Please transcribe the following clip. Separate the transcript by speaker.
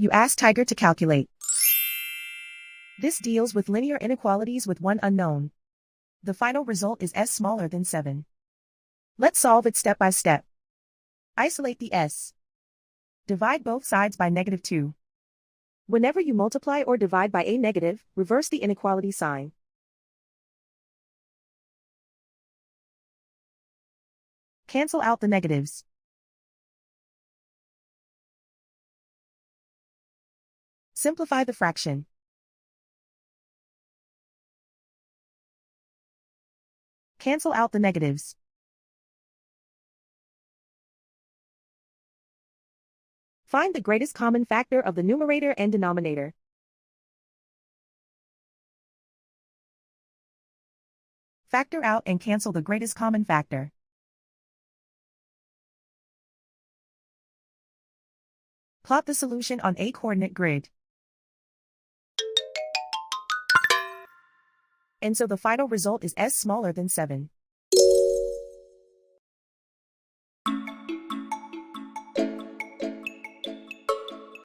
Speaker 1: You ask Tiger to calculate. This deals with linear inequalities with one unknown. The final result is s smaller than 7. Let's solve it step by step. Isolate the s. Divide both sides by -2. Whenever you multiply or divide by a negative, reverse the inequality sign. Cancel out the negatives. Simplify the fraction. Cancel out the negatives. Find the greatest common factor of the numerator and denominator. Factor out and cancel the greatest common factor. Plot the solution on a coordinate grid. And so the final result is s smaller than 7.